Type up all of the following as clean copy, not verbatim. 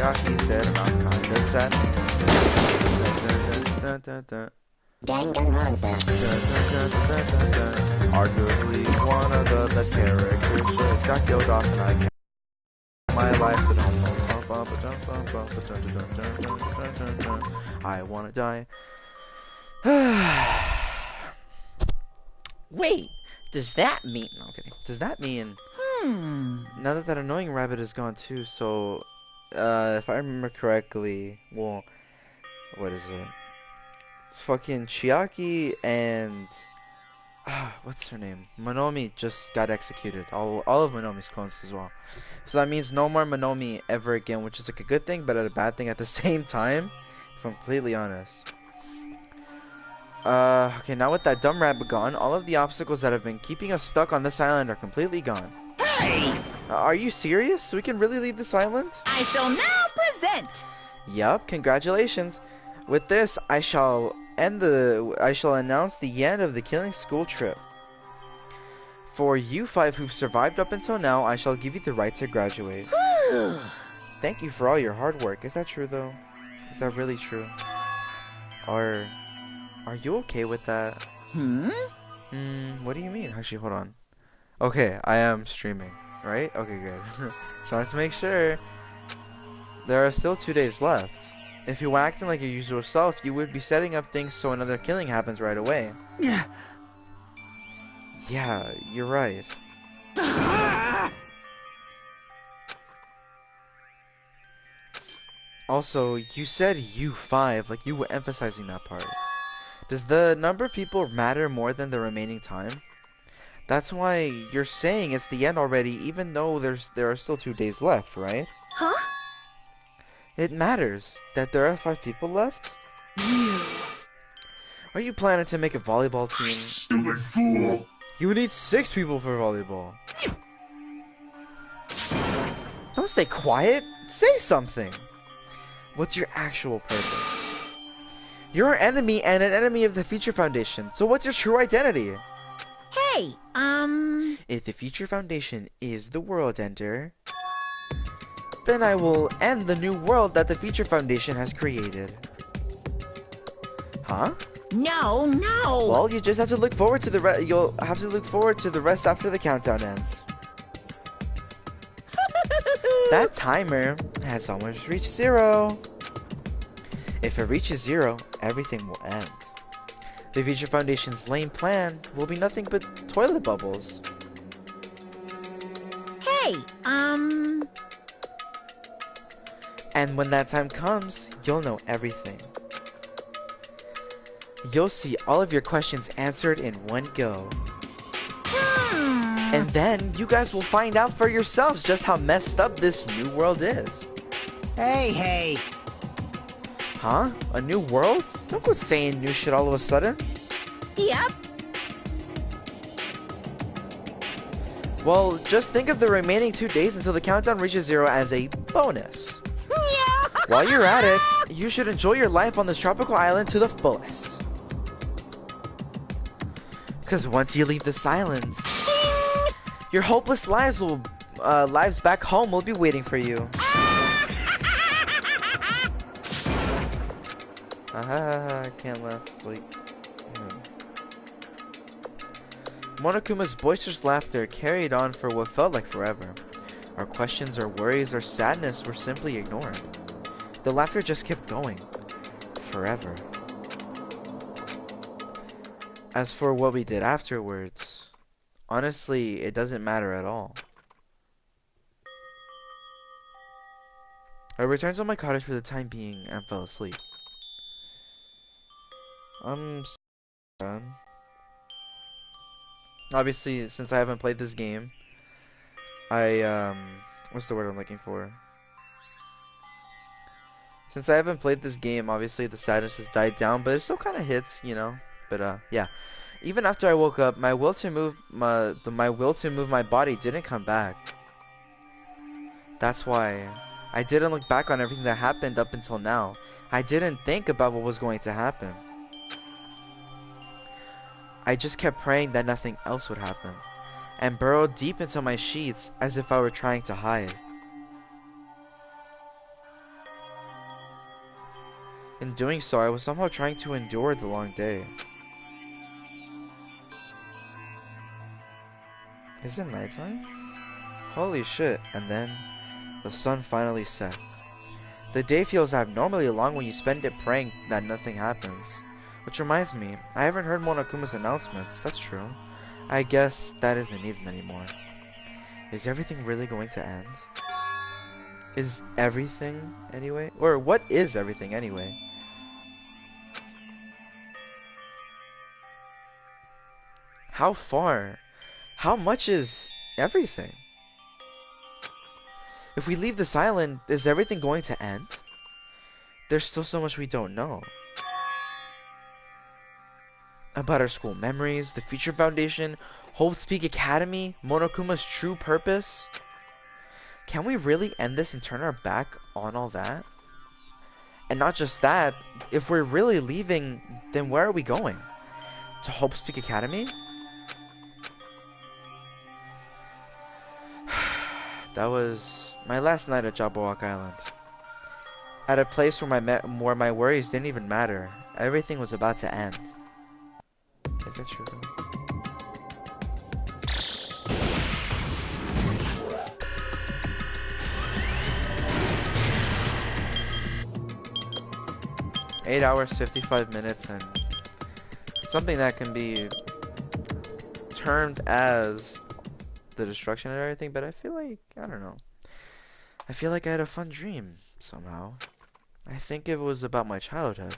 Chiaki's dead and I'm kinda sad. Danganropa. Arguably one of the best characters. Just got killed off and I can't my life. I wanna die. Wait, does that mean? No, I'm kidding. Does that mean? Now that annoying rabbit is gone too, so if I remember correctly, well, what is it? It's fucking Chiaki and what's her name? Monomi just got executed. All of Monomi's clones as well. So that means no more Monomi ever again, which is like a good thing, but a bad thing at the same time. If I'm completely honest. Okay, now with that dumb rabbit gone, all of the obstacles that have been keeping us stuck on this island are completely gone. Hey! Are you serious? We can really leave this island? I shall now present. Yup, congratulations. With this, I shall announce the end of the killing school trip. For you 5 who've survived up until now, I shall give you the right to graduate. Thank you for all your hard work. Is that true though? Is that really true? Are you okay with that? What do you mean? Actually, hold on. Okay, I am streaming, right? Okay, good. Just wanted to make sure. There are still 2 days left. If you were acting like your usual self, you would be setting up things so another killing happens right away. Yeah, you're right. Also, you said you 5, like you were emphasizing that part. Does the number of people matter more than the remaining time? That's why you're saying it's the end already, even though there are still 2 days left, right? Huh? It matters that there are 5 people left? Are you planning to make a volleyball team? Stupid fool! You would need 6 people for volleyball. Don't stay quiet. Say something. What's your actual purpose? You're an enemy and an enemy of the Future Foundation, so what's your true identity? Hey, If the Future Foundation is the world ender, then I will end the new world that the Future Foundation has created. Huh? No. Well, you just have to look forward to the you'll have to look forward to the rest after the countdown ends. That timer has almost reached 0. If it reaches 0, everything will end. The Future Foundation's lame plan will be nothing but toilet bubbles. Hey, And when that time comes, you'll know everything. You'll see all of your questions answered in one go. And then you guys will find out for yourselves just how messed up this new world is. Hey. Huh? A new world? Don't go saying new shit all of a sudden. Yep. Well, just think of the remaining 2 days until the countdown reaches 0 as a bonus. While you're at it, you should enjoy your life on this tropical island to the fullest. Cause once you leave this island, your hopeless lives back home will be waiting for you. I can't laugh like Monokuma's boisterous laughter carried on for what felt like forever. Our questions, our worries, our sadness were simply ignored. The laughter just kept going. Forever. As for what we did afterwards, honestly, it doesn't matter at all. I returned to my cottage for the time being and fell asleep. I'm done. Obviously, since I haven't played this game, what's the word I'm looking for? Since I haven't played this game, obviously the sadness has died down, but it still kind of hits, you know. But yeah. Even after I woke up, my will to move my body didn't come back. That's why I didn't look back on everything that happened up until now. I didn't think about what was going to happen. I just kept praying that nothing else would happen, and burrowed deep into my sheets as if I were trying to hide. In doing so, I was somehow trying to endure the long day. Is it nighttime? Holy shit. And then, the sun finally set. The day feels abnormally long when you spend it praying that nothing happens. Which reminds me, I haven't heard Monokuma's announcements. That's true. I guess that isn't needed anymore. Is everything really going to end? Is everything anyway? Or what is everything anyway? How far? How much is everything? If we leave this island, is everything going to end? There's still so much we don't know. About our school memories, the Future Foundation, Hope's Peak Academy, Monokuma's true purpose. Can we really end this and turn our back on all that? And not just that, if we're really leaving, then where are we going? To Hope's Peak Academy? That was my last night at Jabberwock Island. At a place where my worries didn't even matter. Everything was about to end. Is that true though? Eight hours, 55 minutes, and something that can be termed as the destruction and everything, but I feel like, I don't know. I feel like I had a fun dream, somehow. I think it was about my childhood.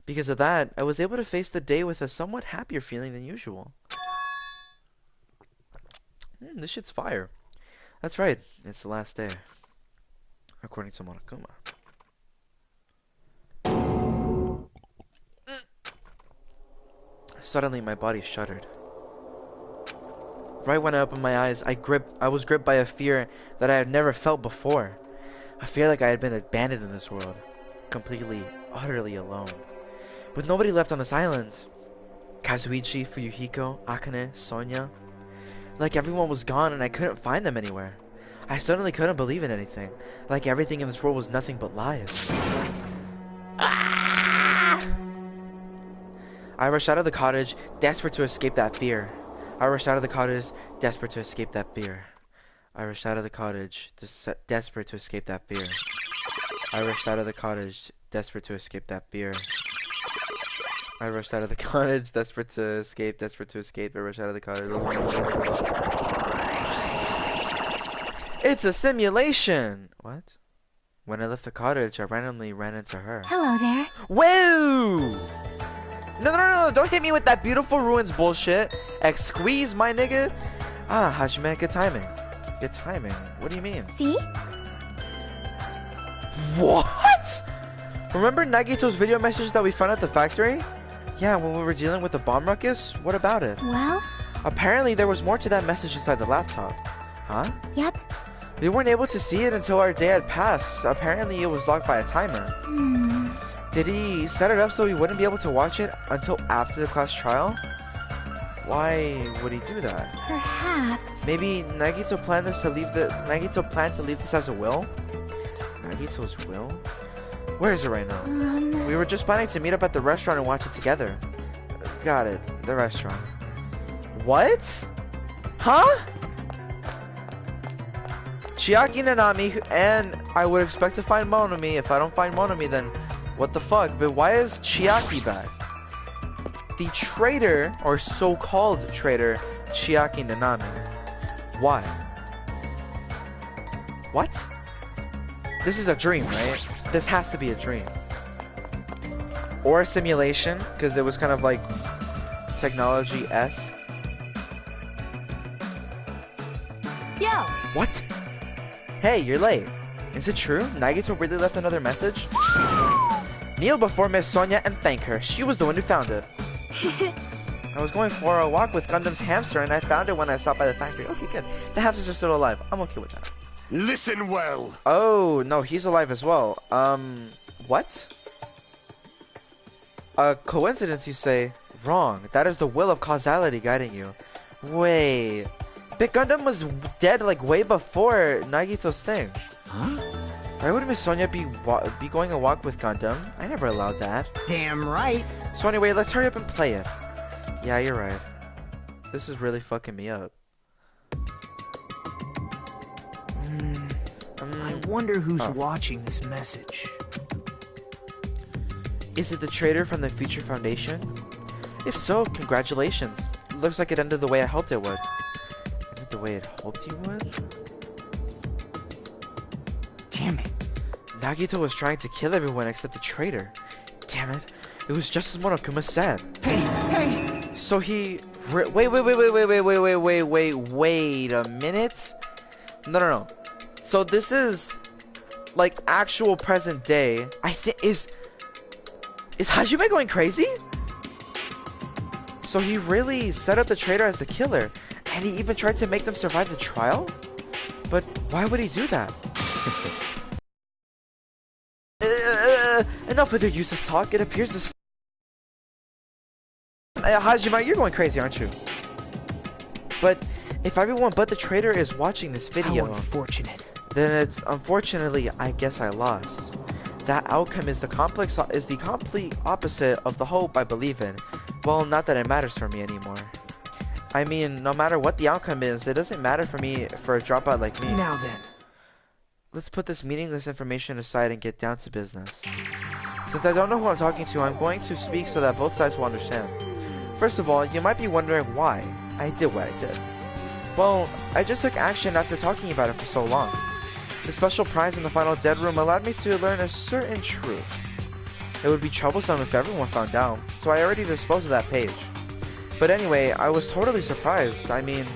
Because of that, I was able to face the day with a somewhat happier feeling than usual. This shit's fire. That's right, it's the last day. According to Monokuma. Suddenly, my body shuddered. Right when I opened my eyes, I was gripped by a fear that I had never felt before. I feel like I had been abandoned in this world. Completely, utterly alone. With nobody left on this island. Kazuichi, Fuyuhiko, Akane, Sonya. Like everyone was gone and I couldn't find them anywhere. I suddenly couldn't believe in anything. Like everything in this world was nothing but lies. I rushed out of the cottage, desperate to escape that fear. I rushed out of the cottage, desperate to escape that fear. I rushed out of the cottage, desperate to escape that fear. I rushed out of the cottage, desperate to escape that fear. I rushed out of the cottage, desperate to escape, I rushed out of the cottage. It's a simulation! What? When I left the cottage, I randomly ran into her. Hello there. Whoa! No, don't hit me with that beautiful ruins bullshit. Squeeze, my nigga. Ah, Hajime, good timing. Good timing? What do you mean? See? What? Remember Nagito's video message that we found at the factory? Yeah, when we were dealing with the bomb ruckus? What about it? Well? Apparently there was more to that message inside the laptop. Huh? Yep. We weren't able to see it until our day had passed. Apparently it was locked by a timer. Did he set it up so we wouldn't be able to watch it until after the class trial? Why would he do that? Perhaps. Maybe Nagito planned to leave this as a will? Nagito's will? Where is it right now? We were just planning to meet up at the restaurant and watch it together. Got it. The restaurant. What? Huh? Chiaki Nanami, and I would expect to find Monomi. If I don't find Monomi, then what the fuck? But why is Chiaki back? The traitor, or so-called traitor, Chiaki Nanami. Why? What? This is a dream, right? This has to be a dream. Or a simulation, because it was kind of like technology-esque. Yo! What? Hey, you're late. Is it true? Nagito really left another message? Kneel before Miss Sonya and thank her. She was the one who found it. I was going for a walk with Gundam's hamster and I found it when I stopped by the factory. Okay, good. The hamsters are still alive. I'm okay with that. Listen well. Oh, no, he's alive as well. What? A coincidence, you say? Wrong. That is the will of causality guiding you. Wait. Big Gundam was dead like way before Nagito's thing. Huh? Why would Miss Sonia be going a walk with Gundam? I never allowed that. Damn right. So anyway, let's hurry up and play it. Yeah, you're right. This is really fucking me up. I wonder who's watching this message. Is it the traitor from the Future Foundation? If so, congratulations. Looks like it ended the way I hoped it would. Ended the way it hoped you would? Damn it. Nagito was trying to kill everyone except the traitor. Damn it. It was just as Monokuma said. Hey! So he... Wait a minute? No. So this is... like, actual present day. I think... Is Hajime going crazy? So he really set up the traitor as the killer, and he even tried to make them survive the trial? But why would he do that? Enough with your useless talk. It appears this... Hajime, you're going crazy, aren't you? But if everyone but the traitor is watching this video... How unfortunate. Then it's... Unfortunately, I guess I lost. That outcome is the complete opposite of the hope I believe in. Well, not that it matters for me anymore. I mean, no matter what the outcome is, it doesn't matter for me for a dropout like me. Now then. Let's put this meaningless information aside and get down to business. Since I don't know who I'm talking to, I'm going to speak so that both sides will understand. First of all, you might be wondering why I did what I did. Well, I just took action after talking about it for so long. The special prize in the final dead room allowed me to learn a certain truth. It would be troublesome if everyone found out, so I already disposed of that page. But anyway, I was totally surprised. I mean...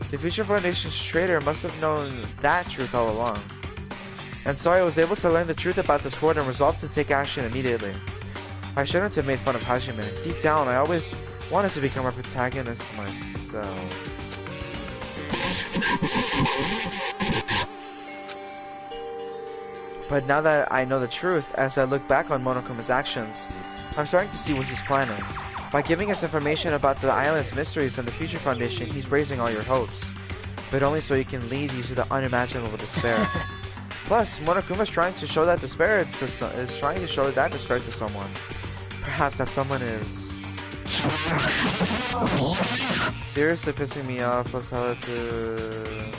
The Future Foundation's traitor must have known that truth all along. And so I was able to learn the truth about the sword and resolved to take action immediately. I shouldn't have made fun of Hajime. Deep down, I always wanted to become a protagonist myself. But now that I know the truth, as I look back on Monokuma's actions, I'm starting to see what he's planning. By giving us information about the island's mysteries and the Future Foundation, he's raising all your hopes. But only so he can lead you to the unimaginable despair. Plus, Monokuma's trying to show that despair to someone. Perhaps that someone is... seriously pissing me off. Let's tell it to...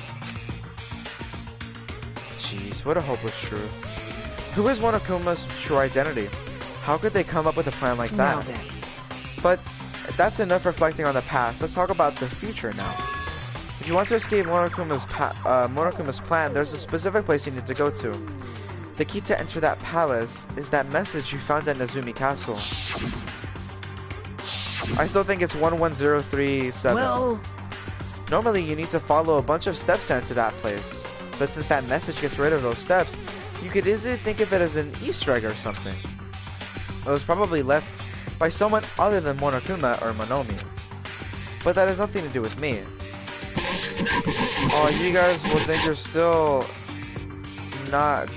Jeez, what a hopeless truth. Who is Monokuma's true identity? How could they come up with a plan like that? But that's enough reflecting on the past. Let's talk about the future now. If you want to escape Monokuma's plan, there's a specific place you need to go to. The key to enter that palace is that message you found at Nezumi Castle. I still think it's 11037. Well... Normally you need to follow a bunch of steps to enter that place. But since that message gets rid of those steps, you could easily think of it as an Easter egg or something. It was probably left by someone other than Monokuma or Monomi. But that has nothing to do with me. Oh, you guys will think you're still not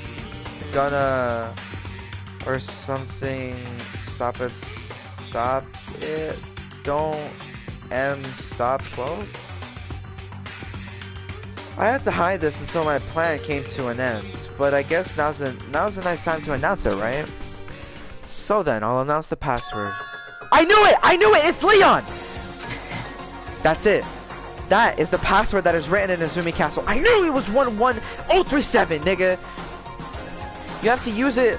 gonna or something. Stop it. Stop it. Don't stop quote. I had to hide this until my plan came to an end, but I guess now's a nice time to announce it, right? So then, I'll announce the password. I knew it! I knew it! It's Leon! That's it. That is the password that is written in Nezumi Castle. I knew it was 11037, nigga! You have to use it.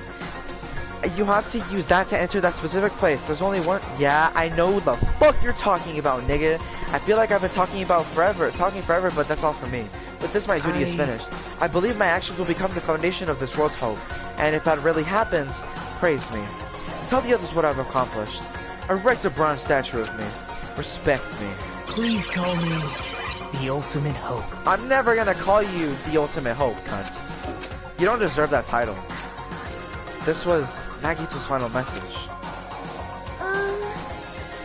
You have to use that to enter that specific place. There's only one. Yeah, I know the fuck you're talking about, nigga. I feel like I've been talking forever, but that's all for me. With this, my duty is finished. I believe my actions will become the foundation of this world's hope. And if that really happens, praise me. Tell the others what I've accomplished. Erect a bronze statue of me. Respect me. Please call me the Ultimate Hope. I'm never gonna call you the Ultimate Hope, cunt. You don't deserve that title. This was Nagito's final message.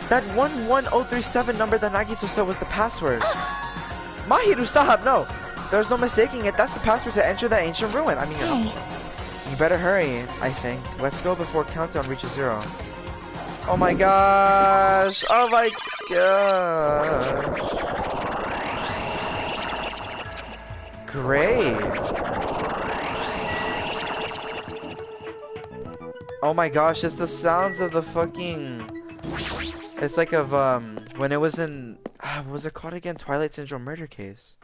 That 11037 number that Nagito said was the password. Mahiru, stop! No! There's no mistaking it. That's the password to enter that ancient ruin. I mean, you better hurry, I think. Let's go before countdown reaches 0. Oh my gosh! Oh my gosh! great. Oh my gosh, it's the sounds of the fucking... It's like of, when it was in... what was it called again? Twilight Syndrome Murder Case.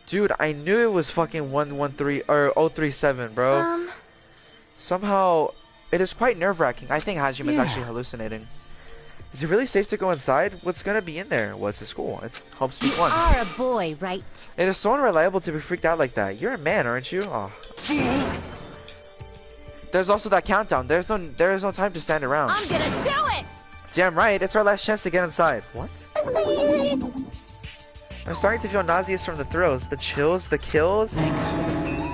Dude, I knew it was fucking 113, or 037, bro. Somehow, it is quite nerve-wracking. I think Hajime's actually hallucinating. Is it really safe to go inside? What's gonna be in there? Well, it's a school. It's Home Speak One. You are a boy, right? It is so unreliable to be freaked out like that. You're a man, aren't you? Oh. There's also that countdown. There is no time to stand around. I'm gonna do it! Damn right. It's our last chance to get inside. What? I'm starting to feel nauseous from the thrills, the chills, the kills. Thanks for the food.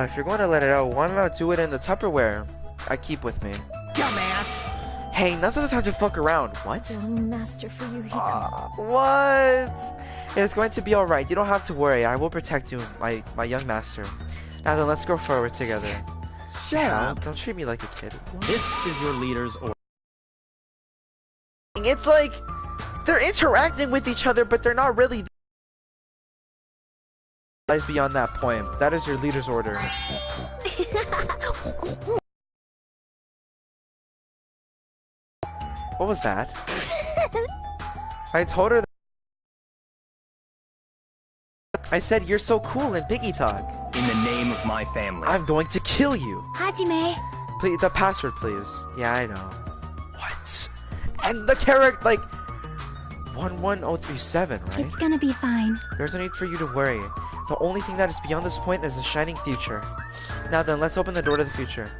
If you're going to let it out, why not do it in the Tupperware I keep with me? Dumbass! Hey, now's not the time to fuck around. What? Master for you, What? It's going to be alright. You don't have to worry. I will protect you, my young master. Now then, let's go forward together. Shut up. Don't treat me like a kid. This is your leader's order. It's like they're interacting with each other, but they're not really. Lies beyond that point. That is your leader's order. What was that? I told her that. I said you're so cool in piggy talk. In the name of my family. I'm going to kill you. Hajime. Please, the password, please. Yeah, I know. What? And the character, like 11037, right? It's gonna be fine. There's no need for you to worry. The only thing that is beyond this point is the shining future. Now then, let's open the door to the future.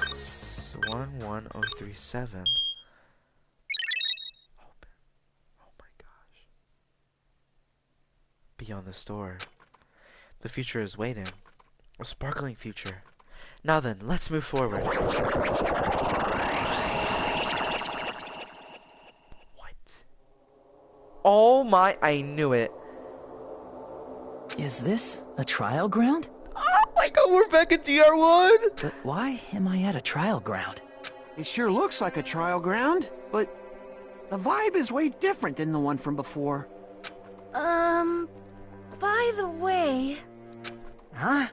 11037. Open. Oh my gosh. Beyond this door, the future is waiting. A sparkling future. Now then, let's move forward. What? Oh my, I knew it. Is this a trial ground? Oh my god, we're back at DR1! But why am I at a trial ground? It sure looks like a trial ground, but the vibe is way different than the one from before. By the way, Huh?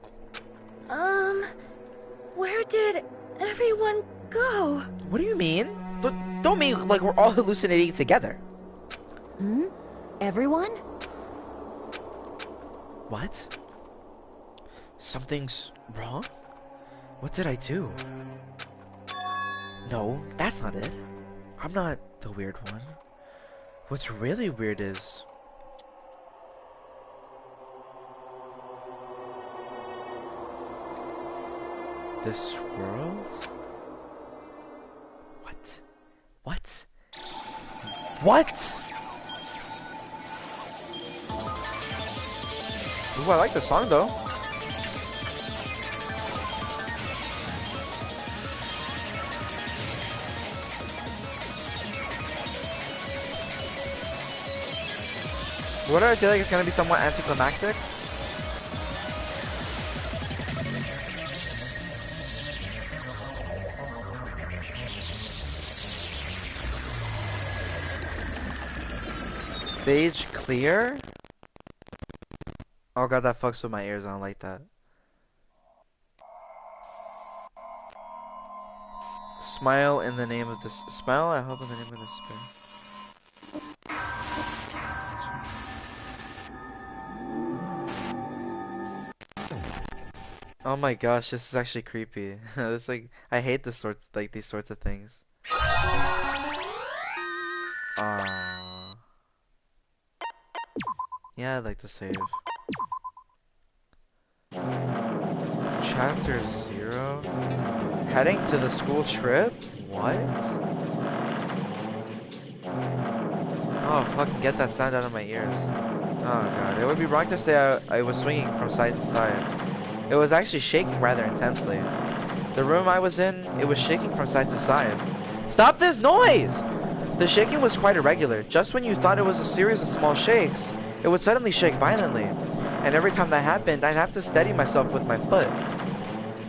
where did everyone go? What do you mean? Don't mean like we're all hallucinating together. Everyone? What? Something's wrong? What did I do? No, that's not it. I'm not the weird one. What's really weird is... this world? What? What? What? Ooh, I like the song though. What do I feel like it's gonna be somewhat anticlimactic? Stage clear? Oh god, that fucks with my ears. I don't like that. Smile in the name of this. Smile, I hope in the name of the spirit. Oh my gosh, this is actually creepy. It's like I hate these sorts of things. Yeah, I'd like to save. Chapter 0. Heading to the school trip? What? Oh, fucking get that sound out of my ears. Oh god, it would be wrong to say I was swinging from side to side. It was actually shaking rather intensely. The room I was in, it was shaking from side to side. Stop this noise! The shaking was quite irregular. Just when you thought it was a series of small shakes, it would suddenly shake violently. And every time that happened, I'd have to steady myself with my foot.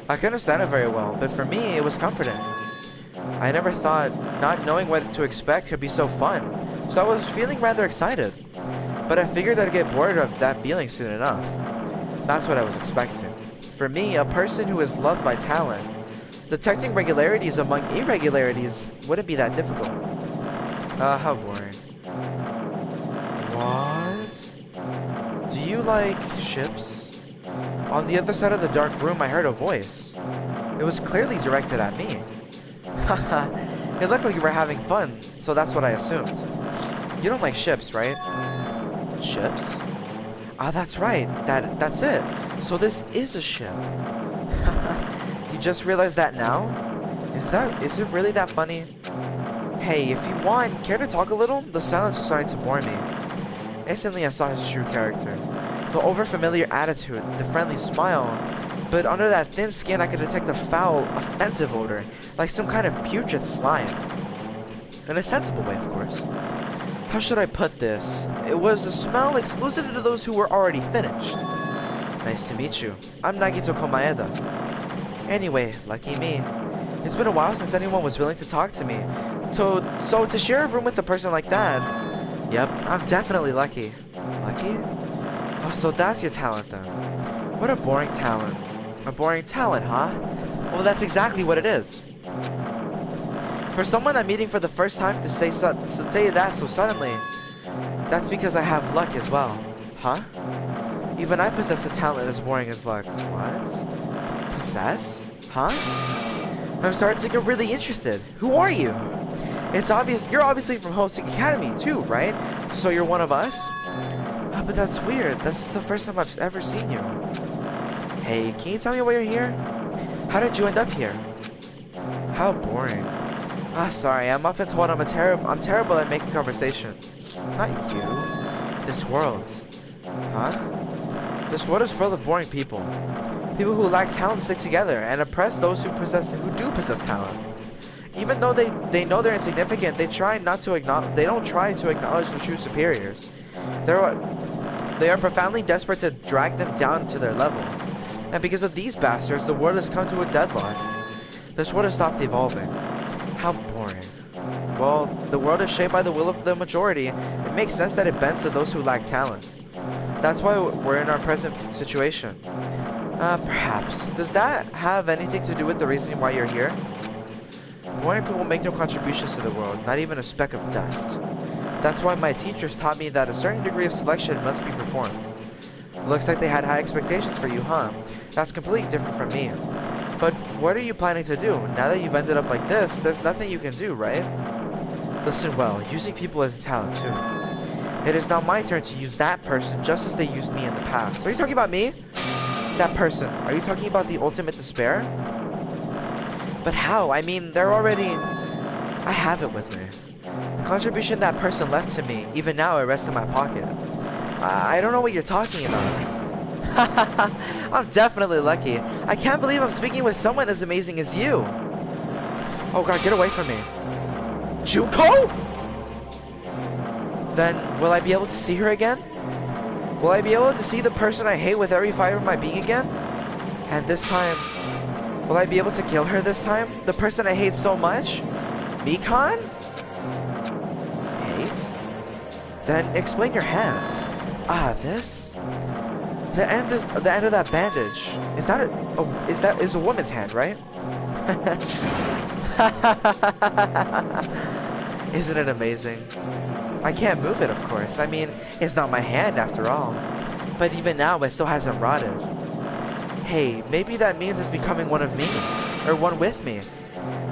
I couldn't understand it very well, but for me, it was comforting. I never thought not knowing what to expect could be so fun, so I was feeling rather excited. but I figured I'd get bored of that feeling soon enough. That's what I was expecting. For me, a person who is loved by talent, detecting regularities among irregularities wouldn't be that difficult. How boring. What? Do you like ships? On the other side of the dark room, I heard a voice. It was clearly directed at me. Haha, it looked like you were having fun, so that's what I assumed. You don't like ships, right? Ships? Ah, that's right. That's it. So this is a ship. You just realized that now? Is it really that funny? Hey, if you want, care to talk a little? The silence was starting to bore me. Instantly I saw his true character. The overfamiliar attitude, the friendly smile, but under that thin skin I could detect a foul, offensive odor, like some kind of putrid slime. In a sensible way, of course. How should I put this? It was a smell exclusive to those who were already finished. Nice to meet you. I'm Nagito Komaeda. Anyway, lucky me. It's been a while since anyone was willing to talk to me. So to share a room with a person like that... Yep, I'm definitely lucky. Lucky? Oh, so that's your talent then. What a boring talent. A boring talent, huh? Well, that's exactly what it is. For someone I'm meeting for the first time to say that so suddenly, that's because I have luck as well. Huh? Even I possess a talent as boring as luck. What? Possess? Huh? I'm starting to get really interested. Who are you? It's obvious you're obviously from Hosting Academy too, right? So you're one of us? Ah, but that's weird. That's the first time I've ever seen you. Hey, can you tell me why you're here? How did you end up here? How boring. Ah, sorry, I'm often told I'm terrible at making conversation. Not you. This world. Huh? This world is full of boring people. People who lack talent stick together and oppress those who do possess talent. Even though they know they're insignificant, they don't try to acknowledge the true superiors. They are profoundly desperate to drag them down to their level. And because of these bastards, the world has come to a deadline. This world has stopped evolving. How boring. Well, the world is shaped by the will of the majority. It makes sense that it bends to those who lack talent. That's why we're in our present situation. Perhaps. Does that have anything to do with the reason why you're here? Boring people make no contributions to the world, not even a speck of dust. That's why my teachers taught me that a certain degree of selection must be performed. Looks like they had high expectations for you, huh? That's completely different from me. But what are you planning to do? Now that you've ended up like this, there's nothing you can do, right? Listen well, using people as a talent too. It is now my turn to use that person just as they used me in the past. Are you talking about me? That person. Are you talking about the ultimate despair? But how? I mean, they're already... I have it with me. The contribution that person left to me, even now it rests in my pocket. I don't know what you're talking about. I'm definitely lucky. I can't believe I'm speaking with someone as amazing as you. Oh god, get away from me. Juko? Then, will I be able to see her again? Will I be able to see the person I hate with every fiber of my being again? And this time, will I be able to kill her this time? The person I hate so much? Mikan? Hate? Then explain your hands. Ah, this? The end of that bandage. Is a woman's hand, right? Isn't it amazing? I can't move it, of course. I mean, it's not my hand after all. But even now, it still hasn't rotted. Hey, maybe that means it's becoming one of me, or one with me.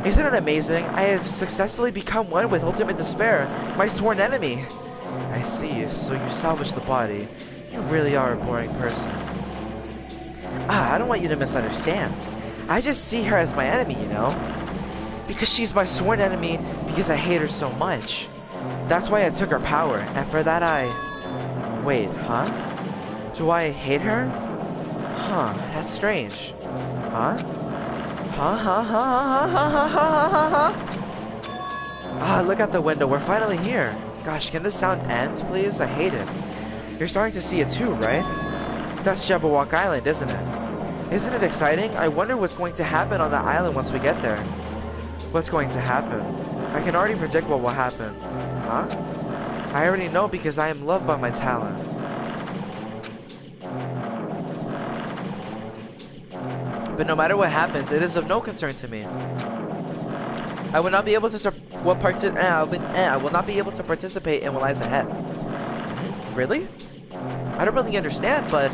Isn't it amazing? I have successfully become one with Ultimate Despair, my sworn enemy. I see, so you salvaged the body. You really are a boring person. I don't want you to misunderstand. I just see her as my enemy, you know? Because she's my sworn enemy, because I hate her so much. That's why I took her power, and for that Wait, huh? Do I hate her? Huh, that's strange. Huh? Ah, look out the window, we're finally here. Gosh, can this sound end, please? I hate it. You're starting to see it too, right? That's Jabberwock Island, isn't it? Isn't it exciting? I wonder what's going to happen on that island once we get there. What's going to happen? I can already predict what will happen. Huh? I already know because I am loved by my talent. But no matter what happens, it is of no concern to me. I will not be able to I will not be able to participate in what lies ahead. Really? I don't really understand, but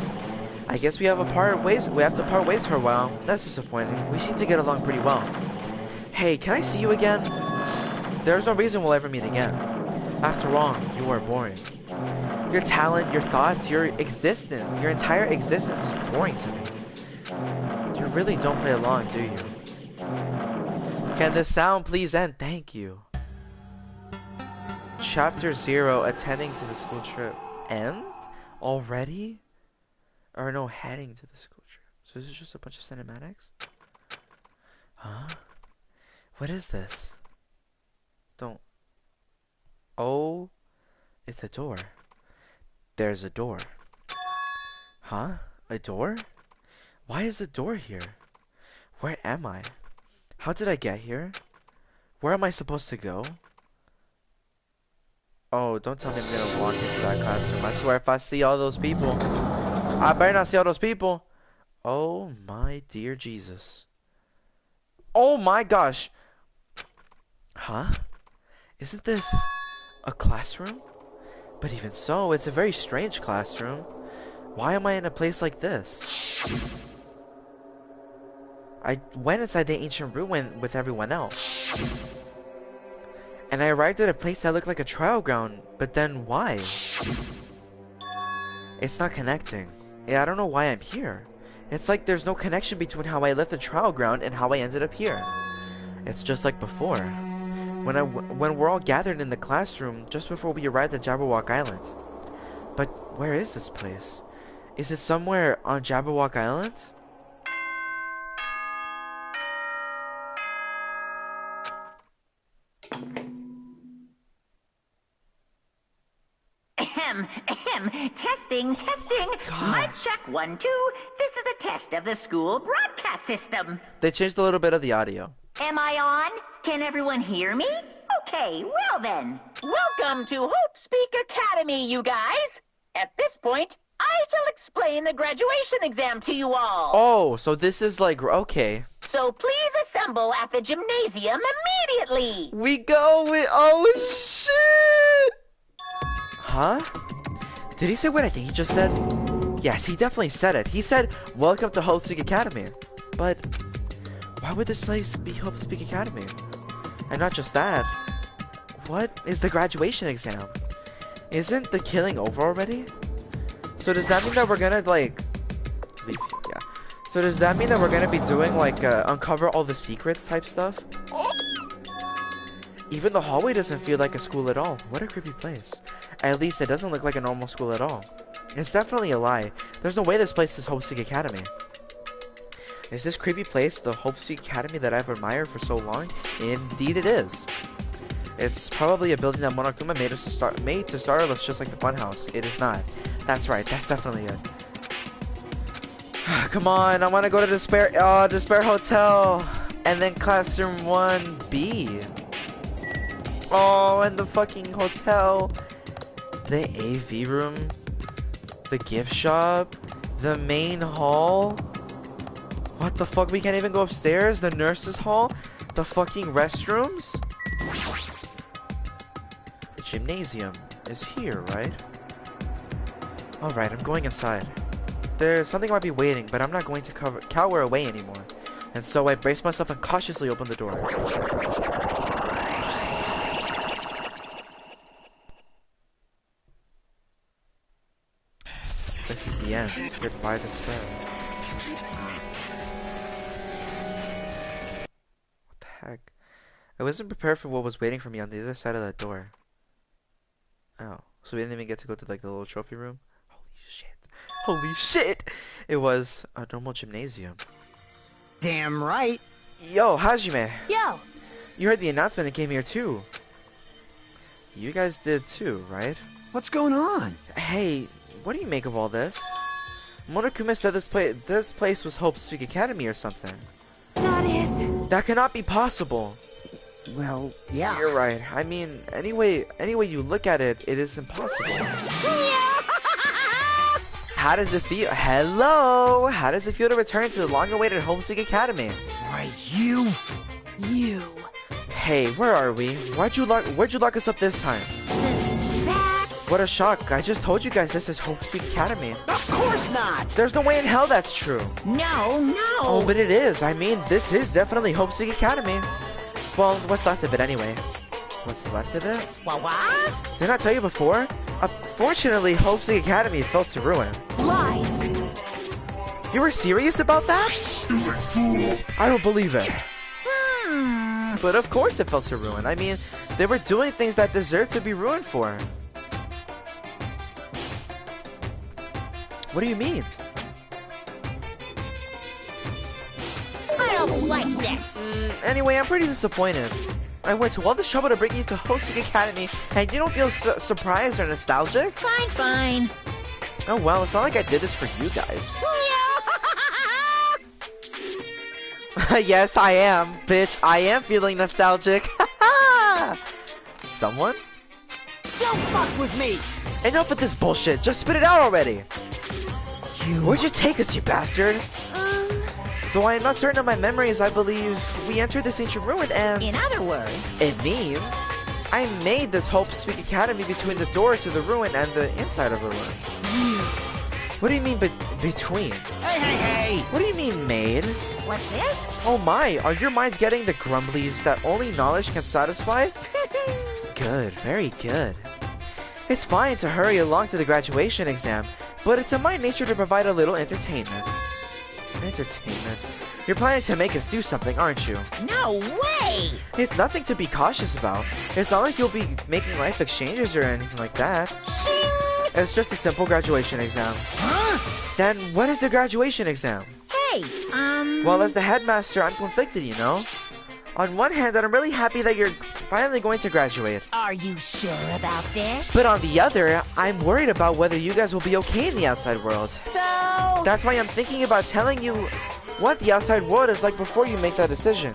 I guess we have to part ways for a while. That's disappointing. We seem to get along pretty well. Hey, can I see you again? There's no reason we'll ever meet again. After all, you are boring. Your talent, your thoughts, your entire existence is boring to me. You really don't play along, do you? Can this sound please end? Thank you. Chapter 0, attending to the school trip. End? Already? Or no, heading to the school trip. So this is just a bunch of cinematics? Huh? What is this? Don't. Oh, it's a door. There's a door. Huh? A door? Why is a door here? Where am I? How did I get here? Where am I supposed to go? Oh, don't tell me I'm gonna walk into that classroom. I swear if I see all those people, I better not see all those people. Oh my dear Jesus. Oh my gosh. Huh? Isn't this a classroom? But even so, it's a very strange classroom. Why am I in a place like this? I went inside the ancient ruin with everyone else. And I arrived at a place that looked like a trial ground, but then why? It's not connecting. Yeah, I don't know why I'm here. It's like there's no connection between how I left the trial ground and how I ended up here. It's just like before. When we're all gathered in the classroom just before we arrived at Jabberwock Island. But where is this place? Is it somewhere on Jabberwock Island? Testing. Mic check 1, 2. This is a test of the school broadcast system. They changed a little bit of the audio. Am I on? Can everyone hear me? Okay, well then. Welcome to Hope Speak Academy, you guys. At this point, I shall explain the graduation exam to you all. Oh, so this is like, okay. So please assemble at the gymnasium immediately. We go with, oh shit! Huh? Did he say what I think he just said? Yes, he definitely said it. He said, welcome to Hope Speak Academy. But why would this place be Hope Speak Academy? And not just that, what is the graduation exam? Isn't the killing over already? So does that mean that we're gonna, like, leave here? Yeah. So does that mean that we're gonna be doing, like, uncover all the secrets type stuff? Even the hallway doesn't feel like a school at all. What a creepy place. At least it doesn't look like a normal school at all. It's definitely a lie. There's no way this place is Hope Speak Academy. Is this creepy place the Hope Speak Academy that I've admired for so long? Indeed it is. It's probably a building that Monokuma made to start us just like the funhouse. It is not. That's right, that's definitely it. Come on, I want to go to Despair Hotel. And then Classroom 1B. Oh, and the fucking hotel. The AV room. The gift shop. The main hall. What the fuck? We can't even go upstairs? The nurse's hall? The fucking restrooms? The gymnasium is here, right? Alright, I'm going inside. There's something might be waiting, but I'm not going to cower away anymore. And so I brace myself and cautiously open the door. This is the end. Goodbye, despair. What the heck? I wasn't prepared for what was waiting for me on the other side of that door. Oh, so we didn't even get to go to like the little trophy room? Holy shit. Holy shit! It was a normal gymnasium. Damn right. Yo, Hajime! Yo! You heard the announcement and came here too. You guys did too, right? What's going on? Hey, what do you make of all this? Monokuma said this place was Hope Speak Academy or something. That is... That cannot be possible. Well, yeah. You're right. I mean, anyway you look at it, it is impossible. How does it feel? Hello! How does it feel to return to the long-awaited Homesick Academy? Why, you? You. Hey, where are we? Where'd you lock us up this time? That's... What a shock. I just told you guys this is Homesick Academy. Of course not! There's no way in hell that's true. No, no. Oh, but it is. I mean, this is definitely Homesick Academy. Well, what's left of it anyway? What's left of it? What? Didn't I tell you before? Fortunately, Homesick Academy fell to ruin. Lies. You were serious about that? Stupid fool! I don't believe it. Hmm. But of course it fell to ruin. I mean, they were doing things that deserved to be ruined for. What do you mean? I don't like this. Anyway, I'm pretty disappointed. I went to all the trouble to bring you to Homesick Academy, and you don't feel surprised or nostalgic? Fine, fine. Oh well, it's not like I did this for you guys. Yes, I am, bitch. I am feeling nostalgic. Someone? Don't fuck with me! Enough with this bullshit. Just spit it out already. Where'd you take us, you bastard? Though I am not certain of my memories, I believe we entered this ancient ruin and... In other words... It means I made this Homesick Academy between the door to the ruin and the inside of the ruin. What do you mean between? Hey, hey, hey! What do you mean made? What's this? Oh my, are your minds getting the grumblies that only knowledge can satisfy? Good, very good. It's fine to hurry along to the graduation exam, but it's in my nature to provide a little entertainment. Entertainment? You're planning to make us do something, aren't you? No way! It's nothing to be cautious about. It's not like you'll be making life exchanges or anything like that. Shing! It's just a simple graduation exam. Huh? Then, what is the graduation exam? Hey, Well, as the headmaster, I'm conflicted, you know? On one hand, I'm really happy that you're finally going to graduate. Are you sure about this? But on the other, I'm worried about whether you guys will be okay in the outside world. So... That's why I'm thinking about telling you what the outside world is like before you make that decision.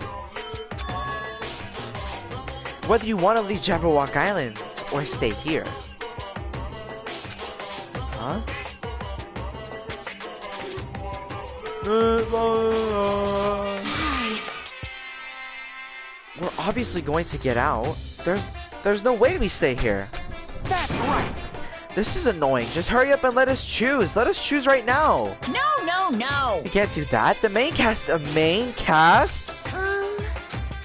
Whether you want to leave Jabberwock Island or stay here. Huh? Hi. We're obviously going to get out. There's no way we stay here. That's right! This is annoying. Just hurry up and let us choose. Let us choose right now. No, no, no! You can't do that. The main cast.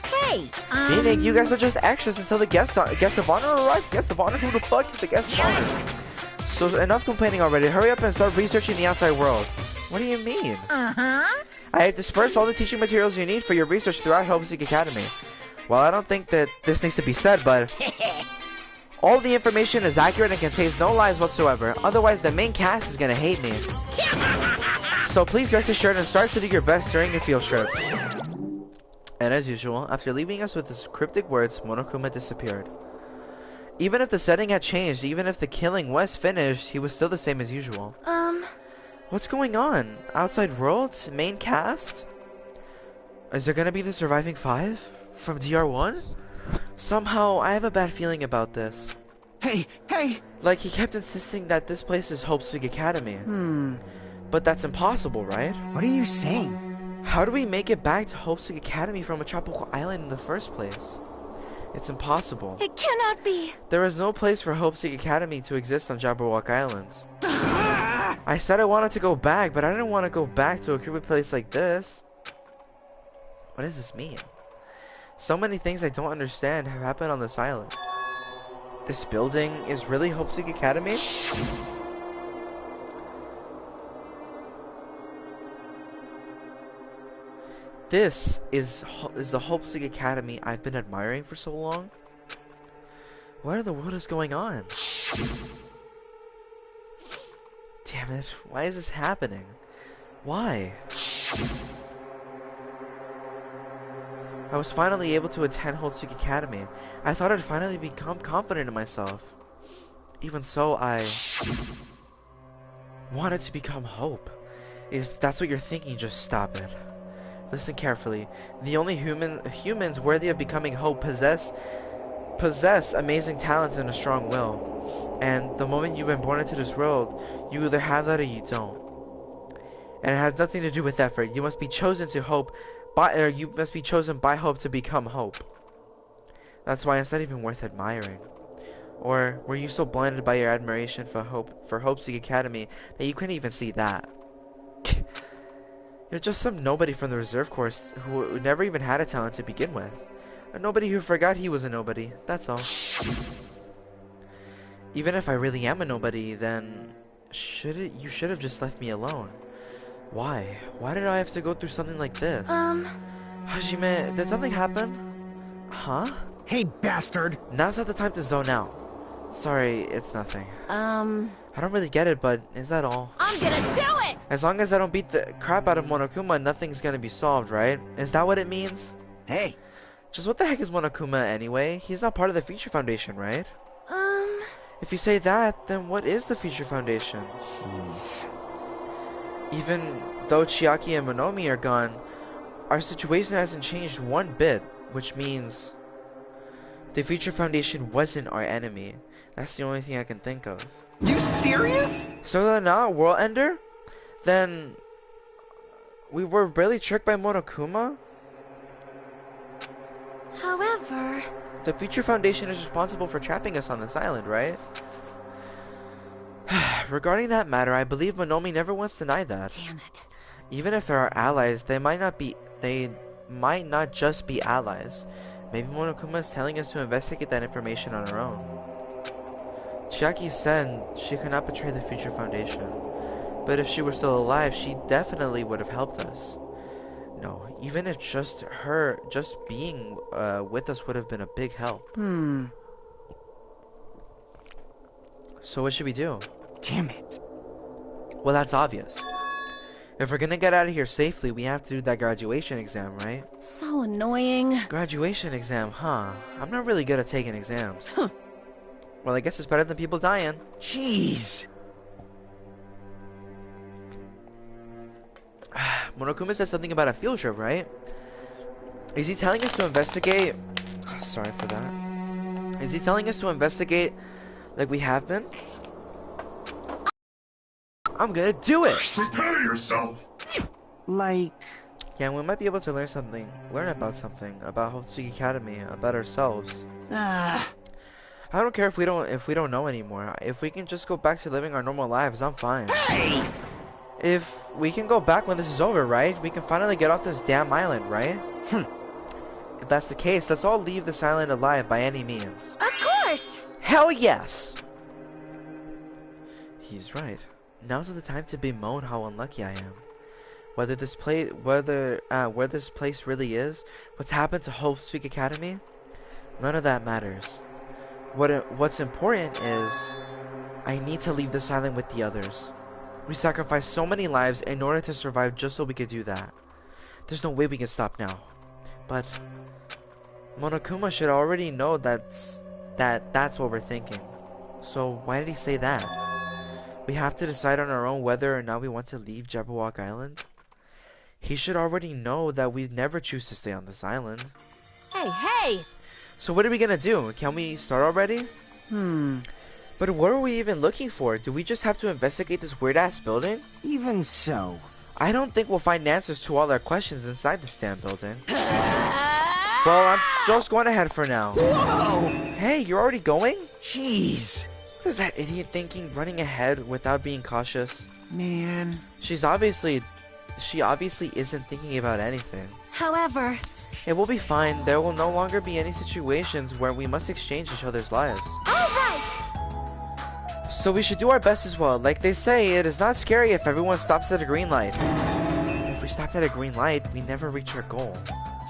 Hey, Meaning you guys are just extras until the guest of honor arrives. Guest of honor? Who the fuck is the guest of honor? So enough complaining already. Hurry up and start researching the outside world. What do you mean? Uh-huh. I have dispersed all the teaching materials you need for your research throughout Homesick Academy. Well, I don't think that this needs to be said, but all the information is accurate and contains no lies whatsoever. Otherwise, the main cast is gonna hate me. So please rest assured and start to do your best during your field trip. And as usual, after leaving us with his cryptic words, Monokuma disappeared. Even if the setting had changed, even if the killing was finished, he was still the same as usual. What's going on? Outside world? Main cast? Is there gonna be the surviving 5? From DR1? Somehow, I have a bad feeling about this. Hey, hey! Like, he kept insisting that this place is Homesick Academy. But that's impossible, right? What are you saying? How do we make it back to Homesick Academy from a tropical island in the first place? It's impossible. It cannot be. There is no place for Homesick Academy to exist on Jabberwock Island. I said I wanted to go back, but I didn't want to go back to a creepy place like this. What does this mean? So many things I don't understand have happened on this island. This building is really Homesick Academy? This is the Homesick Academy I've been admiring for so long? What in the world is going on? Damn it, why is this happening? Why? I was finally able to attend Homesick Academy. I thought I'd finally become confident in myself. Even so, I wanted to become Hope. If that's what you're thinking, just stop it. Listen carefully. The only humans worthy of becoming Hope possess amazing talents and a strong will. And the moment you've been born into this world, you either have that or you don't. And it has nothing to do with effort. You must be chosen to Hope, or you must be chosen by Hope to become Hope. That's why it's not even worth admiring. Or were you so blinded by your admiration for Hope's Academy that you couldn't even see that? You're just some nobody from the reserve course who never even had a talent to begin with. A nobody who forgot he was a nobody, that's all. Even if I really am a nobody, then you should have just left me alone. Why? Why did I have to go through something like this? Hajime, did something happen? Huh? Hey, bastard! Now's not the time to zone out. Sorry, it's nothing. I don't really get it, but is that all? I'm gonna do it! As long as I don't beat the crap out of Monokuma, nothing's gonna be solved, right? Is that what it means? Hey! Just what the heck is Monokuma anyway? He's not part of the Future Foundation, right? If you say that, then what is the Future Foundation? Jeez. Even though Chiaki and Monomi are gone, our situation hasn't changed one bit, which means the Future Foundation wasn't our enemy. That's the only thing I can think of. You serious? So they're not a world ender? Then we were really tricked by Monokuma? However... The Future Foundation is responsible for trapping us on this island, right? Regarding that matter, I believe Monomi never once denied that. Damn it. Even if they're our allies, they might not just be allies. Maybe Monokuma is telling us to investigate that information on our own. Chiaki said she could not betray the Future Foundation, but if she were still alive, she definitely would have helped us. No, even if just being with us would have been a big help. So what should we do? Damn it. Well, that's obvious. If we're gonna get out of here safely, we have to do that graduation exam, right? So annoying. Graduation exam, huh? I'm not really good at taking exams. Well, I guess it's better than people dying. Jeez. Monokuma said something about a field trip, right? Is he telling us to investigate? Sorry for that. Is he telling us to investigate like we have been? I'm gonna do it! Prepare yourself! Like... Yeah, we might be able to learn about something about Hope's Academy, about ourselves. I don't care if we don't know anymore. If we can just go back to living our normal lives, I'm fine. Hey! If we can go back when this is over, right? We can finally get off this damn island, right? If that's the case, let's all leave this island alive by any means. Of course! Hell yes! He's right. Now's the time to bemoan how unlucky I am. Where this place really is, what's happened to Hope's Peak Academy, none of that matters. What's important is I need to leave this island with the others. We sacrificed so many lives in order to survive just so we could do that. There's no way we can stop now. But Monokuma should already know that's what we're thinking. So why did he say that? We have to decide on our own whether or not we want to leave Jabberwock Island. He should already know that we never choose to stay on this island. Hey, hey! So what are we gonna do? Can we start already? But what are we even looking for? Do we just have to investigate this weird-ass building? Even so. I don't think we'll find answers to all our questions inside this damn building. Well, I'm just going ahead for now. Whoa! Hey, you're already going? Jeez. What is that idiot thinking, running ahead without being cautious? Man. She obviously isn't thinking about anything. However... It will be fine. There will no longer be any situations where we must exchange each other's lives. Alright! So we should do our best as well. Like they say, it is not scary if everyone stops at a green light. If we stopped at a green light, we never reach our goal.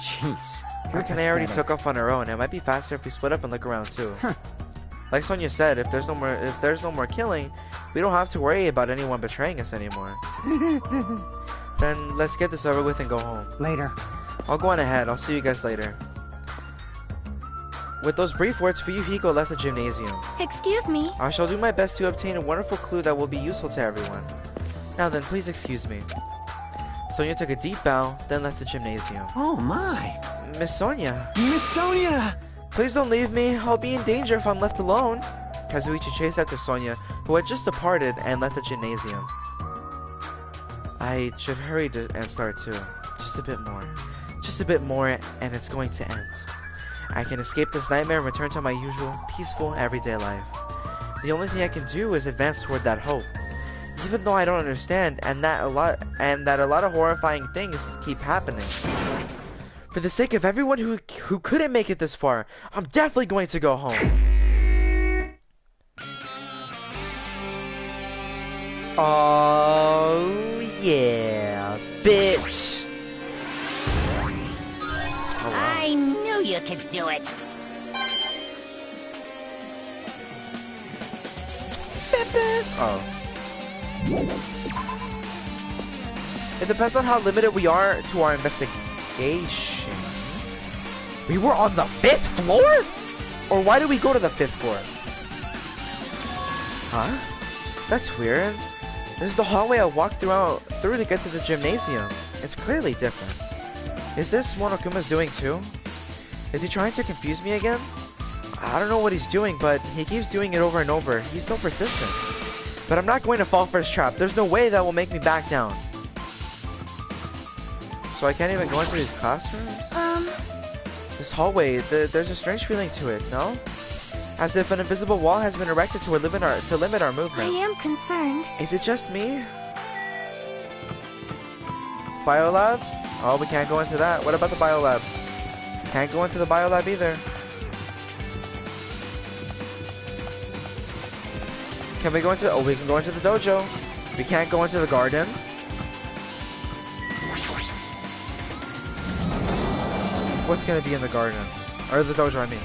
Jeez. Rick and I already took off on our own. It might be faster if we split up and look around too. Like Sonia said, if there's no more killing, we don't have to worry about anyone betraying us anymore. Then let's get this over with and go home. Later. I'll go on ahead. I'll see you guys later. With those brief words, Fuyuhiko left the gymnasium. Excuse me. I shall do my best to obtain a wonderful clue that will be useful to everyone. Now then, please excuse me. Sonia took a deep bow, then left the gymnasium. Oh my. Miss Sonia. Miss Sonia! Please don't leave me. I'll be in danger if I'm left alone. Kazuichi chased after Sonia, who had just departed and left the gymnasium. I should hurry and start too. Just a bit more. Just a bit more, and it's going to end. I can escape this nightmare and return to my usual, peaceful, everyday life. The only thing I can do is advance toward that hope. Even though I don't understand, and that a lot of horrifying things keep happening. For the sake of everyone who couldn't make it this far, I'm definitely going to go home. Oh yeah, bitch. Oh, wow. I knew you could do it. Oh. It depends on how limited we are to our investigation. We were on the 5th floor? Or why did we go to the 5th floor? Huh? That's weird. This is the hallway I walked through to get to the gymnasium. It's clearly different. Is this Monokuma's doing too? Is he trying to confuse me again? I don't know what he's doing, but he keeps doing it over and over. He's so persistent. But I'm not going to fall for his trap. There's no way that will make me back down. So I can't even go into these classrooms? This hallway, there's a strange feeling to it, no? As if an invisible wall has been erected to limit our movement. I am concerned. Is it just me? Biolab? Oh, we can't go into that. What about the biolab? Can't go into the biolab either. Can we go into... Oh, we can go into the dojo. We can't go into the garden. What's gonna be in the garden? Or the dojo, I mean.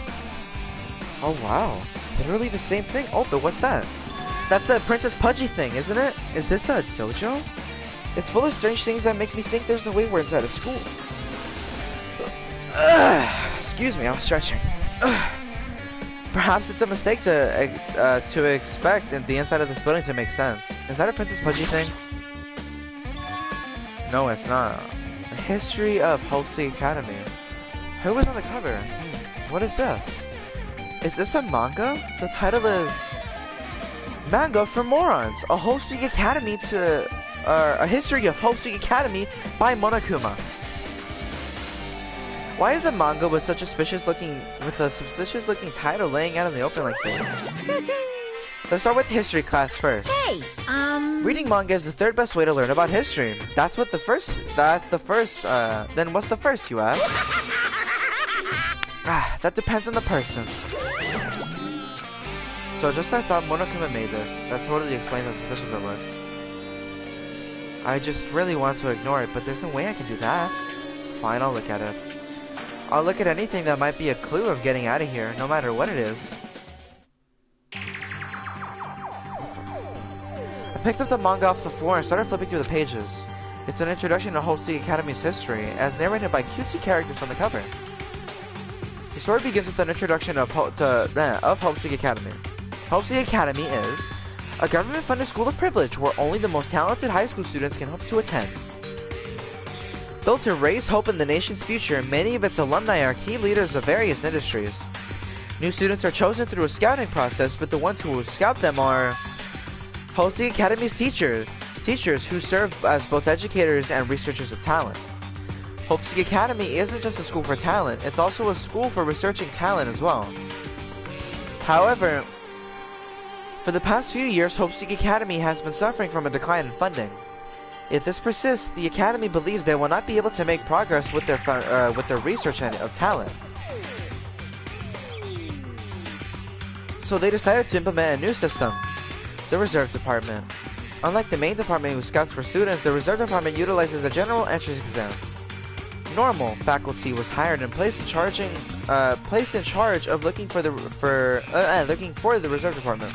Oh, wow. Literally the same thing. Oh, but what's that? That's a Princess Pudgy thing, isn't it? Is this a dojo? It's full of strange things that make me think there's no way we're inside a school. Excuse me, I'm stretching. Perhaps it's a mistake to expect the inside of this building to make sense. Is that a Princess Pudgy thing? No, it's not. The History of Hope's Academy. Who was on the cover? What is this? Is this a manga? The title is Manga for Morons, a Hope's Academy a history of Hope's Academy by Monokuma. Why is a manga with a suspicious looking title laying out in the open like this? Let's start with the history class first. Hey, Reading manga is the third best way to learn about history. That's the first, then what's the first, you ask? That depends on the person. So just I thought Monokuma made this. That totally explains how suspicious it looks. I just really want to ignore it, but there's no way I can do that. Fine, I'll look at it. I'll look at anything that might be a clue of getting out of here, no matter what it is. I picked up the manga off the floor and started flipping through the pages. It's an introduction to Hope's Academy's history, as narrated by cutesy characters from the cover. The story begins with an introduction of Hope's Academy. Hope's Academy is a government-funded school of privilege where only the most talented high school students can hope to attend. Built to raise hope in the nation's future, many of its alumni are key leaders of various industries. New students are chosen through a scouting process, but the ones who will scout them are Hope's Academy's teachers who serve as both educators and researchers of talent. Hope's Academy isn't just a school for talent, it's also a school for researching talent as well. However, for the past few years, Hope's Academy has been suffering from a decline in funding. If this persists, the Academy believes they will not be able to make progress with their research of talent. So they decided to implement a new system, the Reserve Department. Unlike the main department who scouts for students, the Reserve Department utilizes a general entrance exam. Normal faculty was hired and placed in charge of looking for the Reserve Department.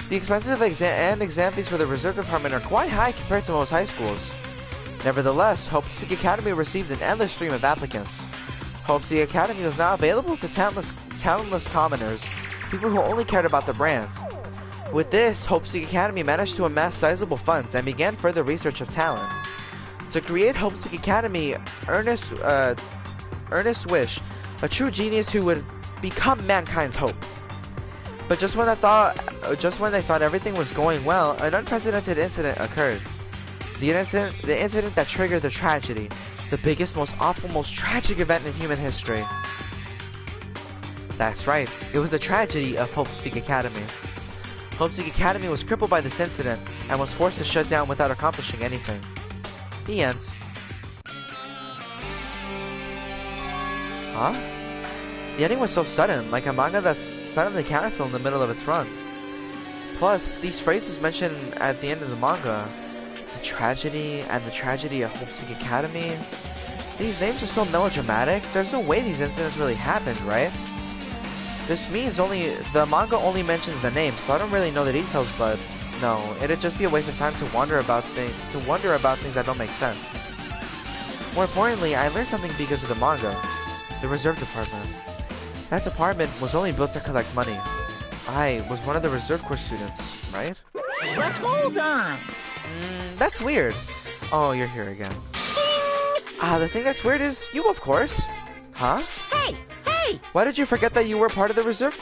The expensive exam fees for the Reserve Department are quite high compared to most high schools. Nevertheless, Hope's Academy received an endless stream of applicants. Hope's Academy was now available to talentless commoners, people who only cared about the brand. With this, Hope's Academy managed to amass sizable funds and began further research of talent. To create Hope's Peak Academy, Ernest wish, a true genius who would become mankind's hope. But just when they thought everything was going well, an unprecedented incident occurred. The incident that triggered the tragedy, the biggest, most awful, most tragic event in human history. That's right, it was the tragedy of Hope's Peak Academy. Hope's Peak Academy was crippled by this incident and was forced to shut down without accomplishing anything. The end. Huh? The ending was so sudden, like a manga that's suddenly canceled in the middle of its run. Plus, these phrases mentioned at the end of the manga, the tragedy and the tragedy of Hope's Peak Academy, these names are so melodramatic, there's no way these incidents really happened, right? This means the manga only mentions the names, so I don't really know the details, but no, it'd just be a waste of time to wonder about things that don't make sense. More importantly, I learned something because of the manga. The reserve department. That department was only built to collect money. I was one of the reserve corps students, right? But hold on. That's weird. Oh, you're here again. The thing that's weird is you, of course. Huh? Hey! Why did you forget that you were part of the reserve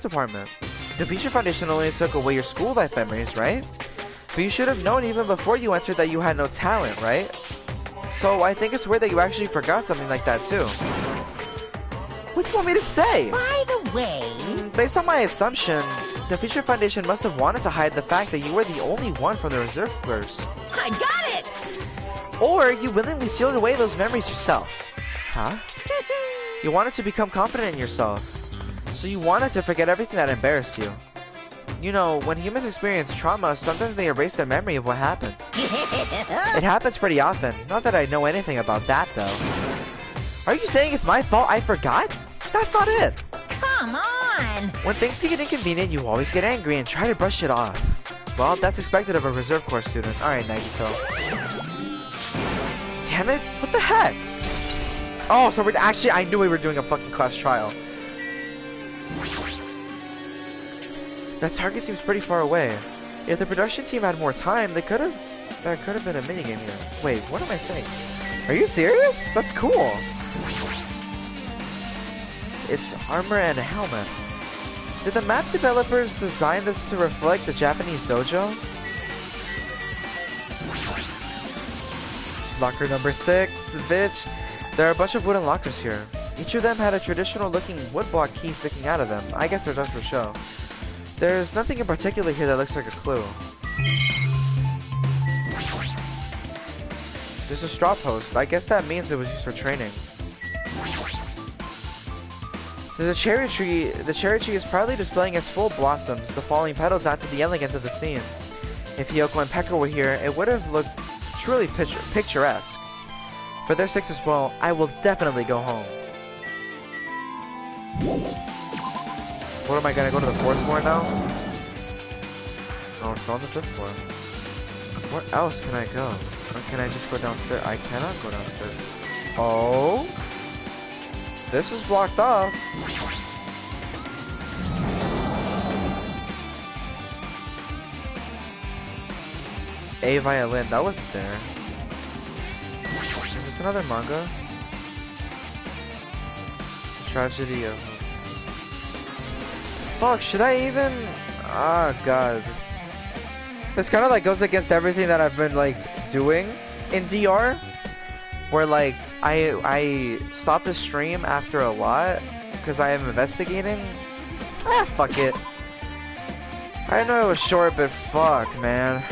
department? The Beecher Foundation only took away your school life memories, right? But you should have known even before you entered that you had no talent, right? So I think it's weird that you actually forgot something like that too. What do you want me to say? By the way... Based on my assumption, the Beecher Foundation must have wanted to hide the fact that you were the only one from the reserve corps. I got it! Or you willingly sealed away those memories yourself. Huh? You wanted to become confident in yourself. So you wanted to forget everything that embarrassed you. You know, when humans experience trauma, sometimes they erase their memory of what happened. It happens pretty often. Not that I know anything about that, though. Are you saying it's my fault I forgot? That's not it. Come on! When things get inconvenient, you always get angry and try to brush it off. Well, that's expected of a reserve corps student. Alright, Nagito. Damn it! What the heck? Oh, so we're actually, I knew we were doing a fucking class trial. That target seems pretty far away. If the production team had more time, there could have been a minigame here. Wait, what am I saying? Are you serious? That's cool. It's armor and a helmet. Did the map developers design this to reflect the Japanese dojo? Locker number 6, bitch. There are a bunch of wooden lockers here. Each of them had a traditional looking woodblock key sticking out of them. I guess they're just for show. There's nothing in particular here that looks like a clue. There's a straw post. I guess that means it was used for training. So the cherry tree is proudly displaying its full blossoms. The falling petals add to the elegance of the scene. If Hiyoko and Pekka were here, it would have looked truly picturesque. For their sakes as well, I will definitely go home. What am I gonna go to the 4th floor now? Oh, it's on the 5th floor. Where else can I go? Or can I just go downstairs? I cannot go downstairs. Oh? This was blocked off. A violin, that wasn't there. Is this another manga? Tragedy of... Fuck, should I even... Ah, God. This kind of like goes against everything that I've been like doing in DR. Where like, I stop the stream after a lot because I am investigating. Ah, fuck it. I know it was short, but fuck, man.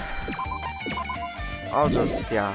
I'll just, yeah.